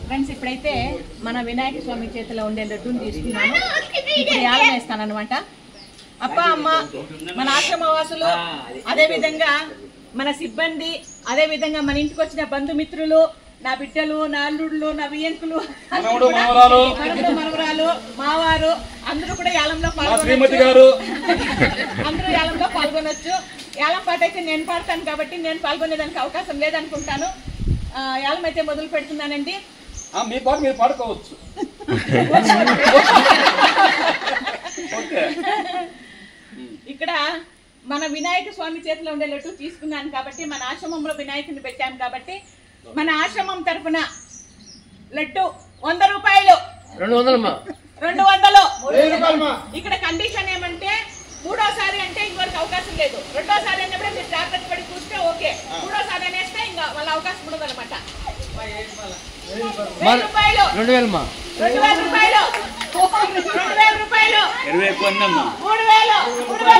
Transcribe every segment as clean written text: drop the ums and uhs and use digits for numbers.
Friends, ఇప్పుడైతే మన వినాయక స్వామి చేతిలో ఉండే లడ్డూని తీసుకున్నాను. ఇప్పుడు యాలం వేస్తాను అనమాట. అప్ప అమ్మ, మన ఆశ్రమవాసులు, అదే విధంగా మన సిబ్బంది, అదే విధంగా మన ఇంటికి వచ్చిన బంధుమిత్రులు, నా బిడ్డలు, నా అల్లుళ్ళు, నా వియ్యంకులు, మనవరాలు, మావారు అందరూ కూడా యాలంలో పాల్గొనొచ్చు. అందరూ యాలంలో పాల్గొనొచ్చు. యాలం పాట అయితే నేను పాడతాను కాబట్టి నేను పాల్గొనేదానికి అవకాశం లేదనుకుంటాను. యాలం అయితే మొదలు పెడుతున్నానండి. మీ పాట మీరు పాడుకోవచ్చు. ఇక్కడ మన వినాయక స్వామి చేతిలో ఉండే లడ్డు తీసుకున్నాను కాబట్టి, మన ఆశ్రమంలో వినాయకుని పెట్టాము కాబట్టి, మన ఆశ్రమం తరఫున లడ్డు 100 రూపాయలు. 200. ఇక్కడ కండిషన్ ఏమంటే, మూడోసారి అంటే ఇంకొకరికి అవకాశం లేదు. రెండోసారి అన్నప్పుడే మీరు జాగ్రత్త పడి చూస్తే ఓకే. మూడోసారి అనేస్తే ఇంకా వాళ్ళ అవకాశం ఉండదు అనమాట. 2000 రూపాయలు. 2000 రూపాయలు. 2000 రూపాయలు. 3000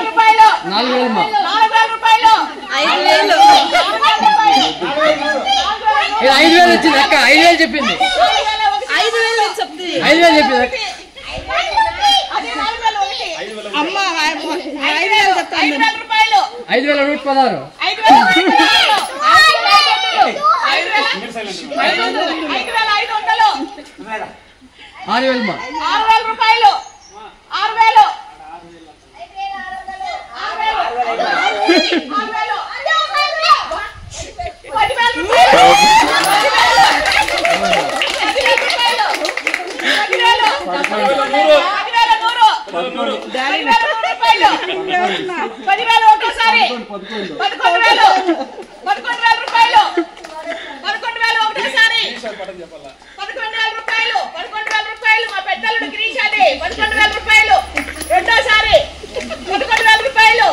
రూపాయలు. 4000 రూపాయలు. 5000 వచ్చింది అక్క. 5000 చెప్పింది. 5000 చెప్తుంది. 5000 చెప్పింది అమ్మ. 5000 చెప్తాను. 5000 రూపాయలు. 5116. 6000 రూపాయలు. 6000. 10,000 ఒకటోసారి. 11,000 రూపాయలు. 11,000 ఒకటోసారి. 11,000 రూపాయలు. 11,000 రూపాయలు. మా పెద్దలుడు గిరీష్ అది. 11,000 రూపాయలు. రెండోసారి 11,000 రూపాయలు.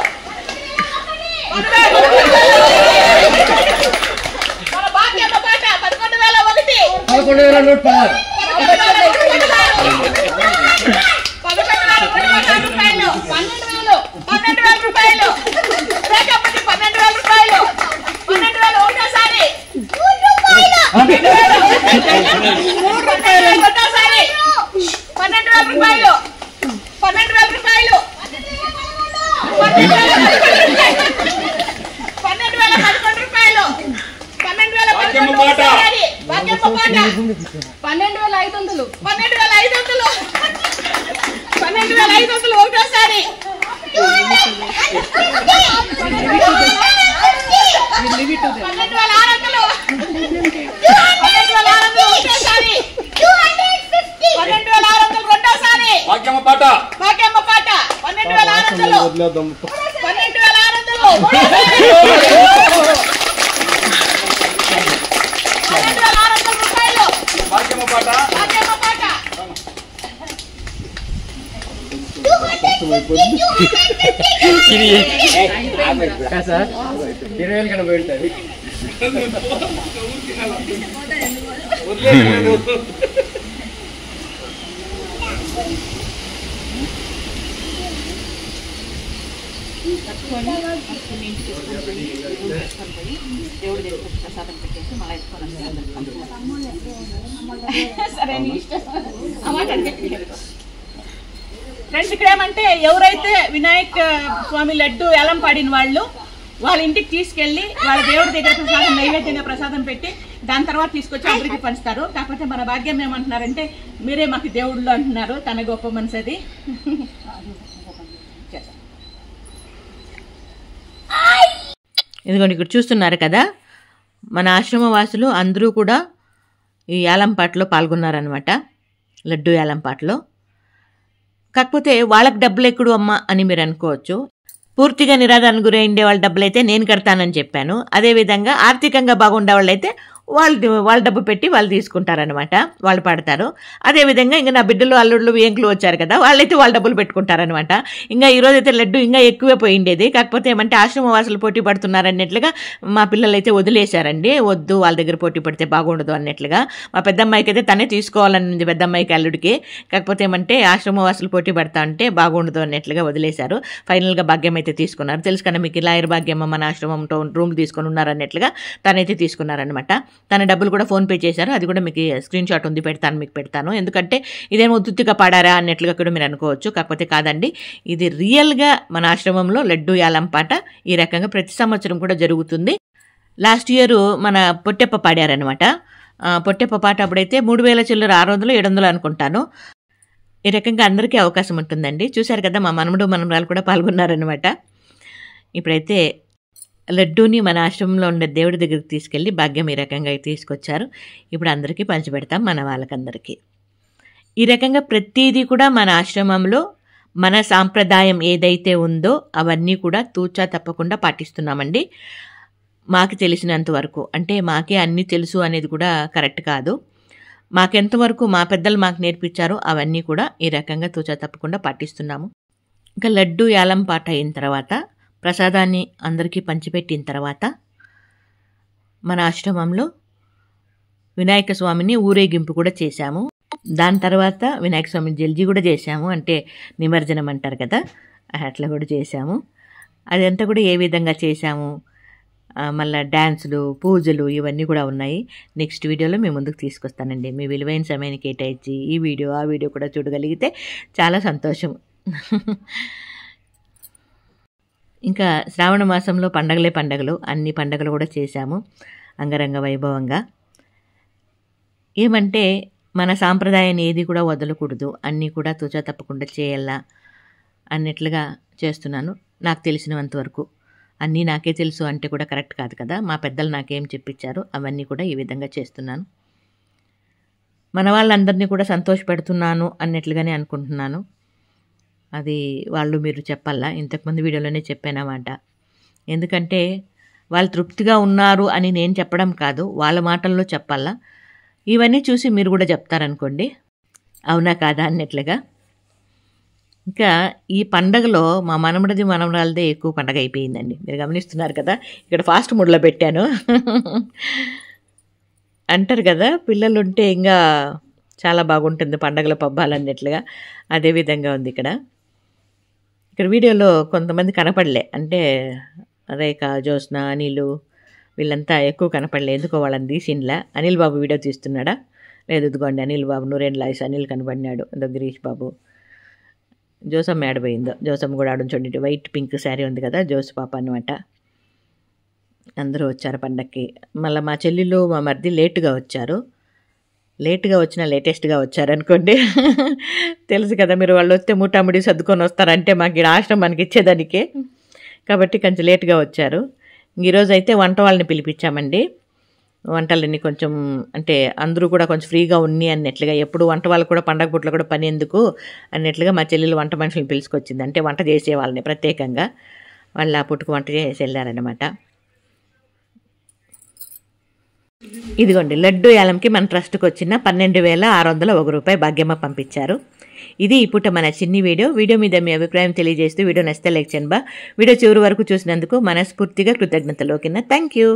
మన భాగ్యమ్మ పాట 11,001. 11,116. 11,000 రూపాయలు. 12,000 రూపాయలు. రేఖపతి 12,000 రూపాయలు. 12,000 ఒకటోసారి. 3 రూపాయలు. 12,000 రూపాయలు. 12,000 రూపాయలు. 12,000 రూపాయలు. 12,011 రూపాయలు. 12,011 భాగ్యమ్మ పాట. 12,500. 12,500. 12,500 ఒకటోసారి. 12,600. 12,600 ఒకటోసారి. 12,600 రెండోసారి. భాగ్యమ్మ పాట. 12,600. 12,600 రూపాయలు. భాగ్యమ్మ పాట. భాగ్యమ్మ పాట. సార్ 20,000 కన్నా పోయి ఉంటుంది. దేవుడు దగ్గర ప్రసాదం పెట్టేసి మళ్ళీ సరే అన్నమాట. ఫ్రెండ్స్, ఇక్కడ ఏమంటే ఎవరైతే వినాయక స్వామి లడ్డు ఏలం పాడిన వాళ్ళ ఇంటికి తీసుకెళ్లి వాళ్ళ దేవుడి దగ్గర ప్రసాదం, నైవేద్యంగా ప్రసాదం పెట్టి దాని తర్వాత తీసుకొచ్చి అందరికీ పంచుతారు. కాకపోతే మన భాగ్యం ఏమంటున్నారంటే, మీరే మాకు దేవుళ్ళు అంటున్నారు. తన గొప్ప మనసు అది. ఇదిగోండి, ఇక్కడ చూస్తున్నారు కదా, మన ఆశ్రమ వాసులు అందరూ కూడా ఈ యాలంపాటలో పాల్గొన్నారనమాట, లడ్డు యాలంపాటలో. కాకపోతే వాళ్ళకి డబ్బులు ఎక్కడు అమ్మ అని మీరు అనుకోవచ్చు. పూర్తిగా నిరాధారణ గురైండే వాళ్ళ డబ్బులు అయితే నేను కడతానని చెప్పాను. అదేవిధంగా ఆర్థికంగా బాగుండే వాళ్ళైతే వాళ్ళ డబ్బు పెట్టి వాళ్ళు తీసుకుంటారనమాట, వాళ్ళు పడతారు. అదేవిధంగా ఇంకా నా బిడ్డలు అల్లుళ్ళు ఏంకులు వచ్చారు కదా, వాళ్ళైతే వాళ్ళ డబ్బులు పెట్టుకుంటారనమాట. ఇంకా ఈరోజు అయితే లడ్డు ఇంకా ఎక్కువే పోయిండేది. కాకపోతే ఏమంటే ఆశ్రమవాసులు పోటీ పడుతున్నారన్నట్లుగా మా పిల్లలు అయితే వదిలేశారండి. వద్దు, వాళ్ళ దగ్గర పోటీ పడితే బాగుండదు అన్నట్లుగా. మా పెద్దమ్మాయికి అయితే తనే తీసుకోవాలని ఉంది, పెద్దమ్మాయికి అల్లుడికి. కాకపోతే ఏమంటే ఆశ్రమవాసులు పోటీ పడతా అంటే బాగుండదు అన్నట్లుగా వదిలేశారు. ఫైనల్గా భాగ్యం అయితే తీసుకున్నారు. తెలుసు కదా మీకు, లాయర్ భాగ్యమ్మ మన ఆశ్రమంతో రూమ్ తీసుకొని ఉన్నారన్నట్లుగా తనైతే తీసుకున్నారనమాట. తన డబ్బులు కూడా ఫోన్పే చేశారు. అది కూడా మీకు స్క్రీన్ షాట్ ఉంది, మీకు పెడతాను. ఎందుకంటే ఇదేమో ఉత్తుగా పాడారా అన్నట్లుగా కూడా మీరు అనుకోవచ్చు. కాకపోతే కాదండి, ఇది రియల్గా మన ఆశ్రమంలో లడ్డు యాలం పాట ఈ రకంగా ప్రతి సంవత్సరం కూడా జరుగుతుంది. లాస్ట్ ఇయర్ మన పొట్టెప్ప పాడారనమాట. పొట్టెప్ప పాట అప్పుడైతే 3000 చిల్లర 600 700 అనుకుంటాను. ఈ రకంగా అందరికీ అవకాశం ఉంటుందండి. చూశారు కదా, మా మనమడు మనమరాలు కూడా పాల్గొన్నారనమాట. ఇప్పుడైతే లడ్డూని మన ఆశ్రమంలో ఉండే దేవుడి దగ్గరికి తీసుకెళ్ళి భాగ్యం ఈ రకంగా తీసుకొచ్చారు. ఇప్పుడు అందరికీ పంచిపెడతాం, మన వాళ్ళకందరికీ. ఈ రకంగా ప్రతిదీ కూడా మన ఆశ్రమంలో మన సాంప్రదాయం ఏదైతే ఉందో అవన్నీ కూడా తూచా తప్పకుండా పాటిస్తున్నామండి. మాకు తెలిసినంత వరకు, అంటే మాకే అన్నీ తెలుసు అనేది కూడా కరెక్ట్ కాదు. మాకెంతవరకు మా పెద్దలు మాకు నేర్పించారో అవన్నీ కూడా ఈ రకంగా తూచా తప్పకుండా పాటిస్తున్నాము. ఇంకా లడ్డు యాలం పాట అయిన తర్వాత ప్రసాదాన్ని అందరికీ పంచిపెట్టిన తర్వాత మన ఆశ్రమంలో వినాయక స్వామిని ఊరేగింపు కూడా చేశాము. దాని తర్వాత వినాయక స్వామి జల్జీ కూడా చేశాము, అంటే నిమజ్జనం అంటారు కదా, అట్లా కూడా చేశాము. అదంతా కూడా ఏ విధంగా చేశాము, మళ్ళీ డ్యాన్సులు, పూజలు ఇవన్నీ కూడా ఉన్నాయి. నెక్స్ట్ వీడియోలో మేము ముందుకు తీసుకొస్తానండి. మీ విలువైన సమయాన్ని కేటాయించి ఈ వీడియో ఆ వీడియో కూడా చూడగలిగితే చాలా సంతోషం. ఇంకా శ్రావణ మాసంలో పండగలు, అన్ని పండగలు కూడా చేశాము అంగరంగ వైభవంగా. ఏమంటే మన సాంప్రదాయాన్ని ఏది కూడా వదలకూడదు, అన్నీ కూడా తూచా తప్పకుండా చేయాలా అన్నట్లుగా చేస్తున్నాను. నాకు తెలిసినంతవరకు. అన్నీ నాకే తెలుసు అంటే కూడా కరెక్ట్ కాదు కదా. మా పెద్దలు నాకేం చెప్పించారో అవన్నీ కూడా ఈ విధంగా చేస్తున్నాను. మన వాళ్ళందరినీ కూడా సంతోషపెడుతున్నాను అన్నట్లుగానే అనుకుంటున్నాను. అది వాళ్ళు మీరు చెప్పాలా, ఇంతకుముందు వీడియోలోనే చెప్పానమాట. ఎందుకంటే వాళ్ళు తృప్తిగా ఉన్నారు అని నేను చెప్పడం కాదు, వాళ్ళ మాటల్లో చెప్పాలా. ఇవన్నీ చూసి మీరు కూడా చెప్తారనుకోండి, అవునా కాదా అన్నట్లుగా. ఇంకా ఈ పండగలో మా మనమరాలదే ఎక్కువ పండగ అయిపోయిందండి. మీరు గమనిస్తున్నారు కదా, ఇక్కడ ఫాస్ట్ మూడ్లో పెట్టాను. అంటారు కదా, పిల్లలు ఉంటే ఇంకా చాలా బాగుంటుంది పండగల పబ్బాలు అన్నట్లుగా. అదేవిధంగా ఉంది ఇక్కడ వీడియోలో కొంతమంది కనపడలే, అంటే రేఖ, జ్యోత్స్న, అనిలు వీళ్ళంతా ఎక్కువ కనపడలే. ఎందుకో వాళ్ళని తీసిండ్లా. అనిల్ బాబు వీడియో తీస్తున్నాడా, లేదు ఇదిగోండి అనిల్ బాబు, నూరేన్ లాయిస్ అనిల్ కనపడినాడు. గిరీష్ బాబు. జోసమ్మ ఆడిపోయిందో, జోసమ్మ కూడా ఆడుంచండి. వైట్ పింక్ శారీ ఉంది కదా, జోస్ పాప అనమాట. అందరూ వచ్చారు పండక్కి. మళ్ళీ మా చెల్లెలు మా మరిది లేటుగా వచ్చారు. లేటుగా వచ్చినా లేటెస్ట్గా వచ్చారనుకోండి. తెలుసు కదా, మీరు వాళ్ళు వస్తే ముఠాముడి సర్దుకొని వస్తారంటే మాకు ఈ ఆశ్రమానికి ఇచ్చేదానికే. కాబట్టి కొంచెం లేటుగా వచ్చారు. ఈరోజు అయితే వంట వాళ్ళని పిలిపించామండి. వంటలన్నీ కొంచెం అంటే అందరూ కూడా కొంచెం ఫ్రీగా ఉన్ని అన్నట్లుగా, ఎప్పుడు వంట వాళ్ళు కూడా పండగ పుట్లో కూడా పని ఎందుకు అన్నట్లుగా మా చెల్లెలు వంట మనుషులను పిలుచుకొచ్చింది. అంటే వంట చేసే వాళ్ళని ప్రత్యేకంగా వాళ్ళు ఆ పుట్టుకు వంట చేసి వెళ్ళారనమాట. ఇదిగోండి లడ్డు యాలంకి మన ట్రస్ట్కి వచ్చిన 12,601 రూపాయలు భాగ్యమ్మ పంపించారు. ఇది ఈ పూట మన చిన్ని వీడియో మీద మీ అభిప్రాయం తెలియజేస్తూ వీడియో నచ్చితే లైక్ చేయండి. వీడియో చివరి వరకు చూసినందుకు మనస్ఫూర్తిగా కృతజ్ఞతలు. ఓకేనా, థ్యాంక్ యూ.